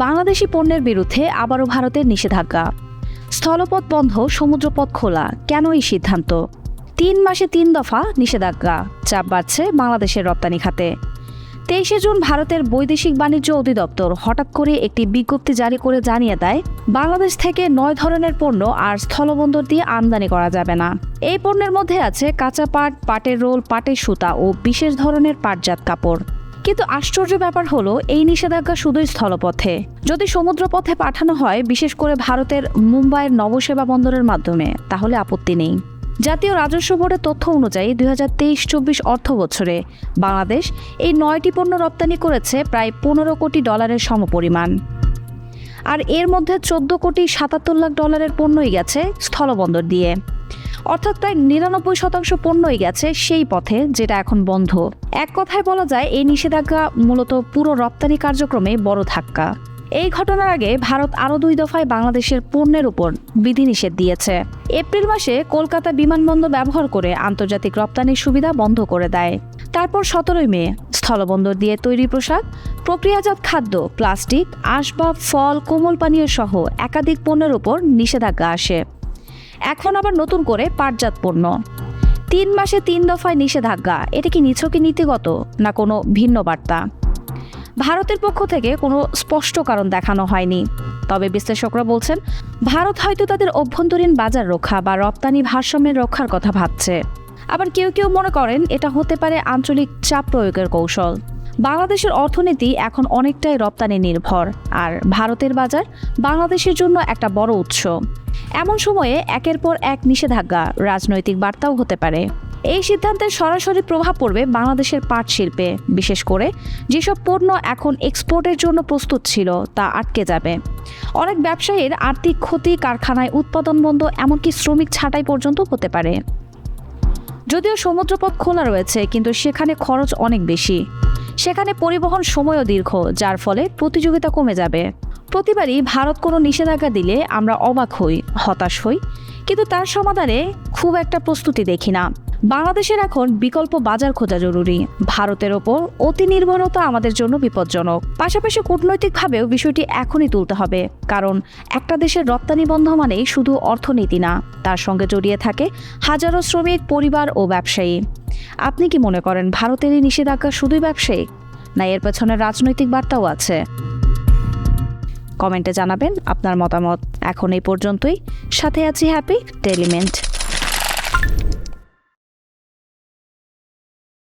বাংলাদেশি পণ্যের বিরুদ্ধে আবারও ভারতের নিষেধাজ্ঞা। স্থলপথ বন্ধ, সমুদ্রপথ খোলা, কেন এই সিদ্ধান্ত? 3 মাসে 3 দফা নিষেধাজ্ঞা, চাপ বাড়ছে বাংলাদেশের রপ্তানি খাতে। 23শে জুন ভারতের বৈদেশিক বাণিজ্য অধিদপ্তর হঠাৎ করে একটি বিজ্ঞপ্তি জারি করে জানিয়ে দেয়, বাংলাদেশ থেকে 9 ধরনের পণ্য আর স্থলবন্দর দিয়ে আমদানি করা যাবে না। এই পণ্যের মধ্যে আছে কাঁচা পাট, পাটের রোল, পাটের সুতা ও বিশেষ ধরনের পাটজাত কাপড়। কিন্তু আশ্চর্য ব্যাপার হলো, এই নিষেধাজ্ঞা শুধুই স্থলপথে। যদি সমুদ্রপথে পাঠানো হয়, বিশেষ করে ভারতের মুম্বাইয়ের নবসেবা বন্দরের মাধ্যমে, তাহলে আপত্তি নেই। জাতীয় রাজস্ব বোর্ডের তথ্য অনুযায়ী 2023-24 অর্থ বছরে বাংলাদেশ এই 9টি পণ্য রপ্তানি করেছে প্রায় $15 কোটি সমপরিমাণ। আর এর মধ্যে $14.77 লাখ পণ্যই গেছে স্থলবন্দর দিয়ে। অর্থাৎ প্রায় 99% পণ্যই গেছে সেই পথে, যেটা এখন বন্ধ। এক কথায় বলা যায়, এই নিষেধাজ্ঞা মূলত পুরো রপ্তানি কার্যক্রমে বড় ধাক্কা। এই ঘটনার আগে ভারত আরও 2 দফায় বাংলাদেশের পণ্যের উপর বিধিনিষেধ দিয়েছে। এপ্রিল মাসে কলকাতা বিমানবন্দর ব্যবহার করে আন্তর্জাতিক রপ্তানির সুবিধা বন্ধ করে দেয়। তারপর 17 মে স্থলবন্দর দিয়ে তৈরি পোশাক, প্রক্রিয়াজাত খাদ্য, প্লাস্টিক, আসবাব, ফল, কোমল পানীয় সহ একাধিক পণ্যের উপর নিষেধাজ্ঞা আসে। এখন আবার নতুন করে পাটজাত পণ্য। 3 মাসে 3 দফায় নিষেধাজ্ঞা, এটা কি নিছকই নীতিগত, না কোনো ভিন্ন বার্তা? ভারতের পক্ষ থেকে কোনো স্পষ্ট কারণ দেখানো হয়নি। তবে বিশ্লেষকরা বলছেন, ভারত হয়তো তাদের অভ্যন্তরীণ বাজার রক্ষা বা রপ্তানি ভারসাম্যের রক্ষার কথা ভাবছে। আবার কেউ কেউ মনে করেন এটা হতে পারে আঞ্চলিক চাপ প্রয়োগের কৌশল। বাংলাদেশের অর্থনীতি এখন অনেকটাই রপ্তানি নির্ভর, আর ভারতের বাজার বাংলাদেশের জন্য একটা বড় উৎস। এমন সময়ে একের পর এক নিষেধাজ্ঞা রাজনৈতিক বার্তাও হতে পারে। এই সিদ্ধান্তের সরাসরি প্রভাব পড়বে বাংলাদেশের পাট শিল্পে, বিশেষ করে যেসব পণ্য এখন এক্সপোর্টের জন্য প্রস্তুত ছিল তা আটকে যাবে। অনেক ব্যবসায়ীর আর্থিক ক্ষতি, কারখানায় উৎপাদন বন্ধ, এমনকি শ্রমিক ছাঁটাই পর্যন্ত হতে পারে। যদিও সমুদ্রপথ খোলা রয়েছে, কিন্তু সেখানে খরচ অনেক বেশি। সেখানে পরিবহন সময়ও দীর্ঘ, যার ফলে প্রতিযোগিতা কমে যাবে। প্রতিবারই ভারত কোনো নিষেধাজ্ঞা দিলে আমরা অবাক হই, হতাশ হই, কিন্তু তার সমাধানে খুব একটা প্রস্তুতি দেখি না। বাংলাদেশের এখন বিকল্প বাজার খোঁজা জরুরি। ভারতের ওপর অতি নির্ভরতা আমাদের জন্য বিপজ্জনক। পাশাপাশি কূটনৈতিকভাবেও বিষয়টি এখনই তুলতে হবে, কারণ একটা দেশের রপ্তানি বন্ধ মানেই শুধু অর্থনীতি না, তার সঙ্গে জড়িয়ে থাকে হাজারো শ্রমিক, পরিবার ও ব্যবসায়ী। আপনি কি মনে করেন ভারতের এই নিষেধাজ্ঞা শুধুই ব্যবসায়িক, না এর পেছনে রাজনৈতিক বার্তাও আছে? কমেন্টে জানাবেন আপনার মতামত। এখন এই পর্যন্তই। সাথে আছি হ্যাপি টেলিমেন্ট।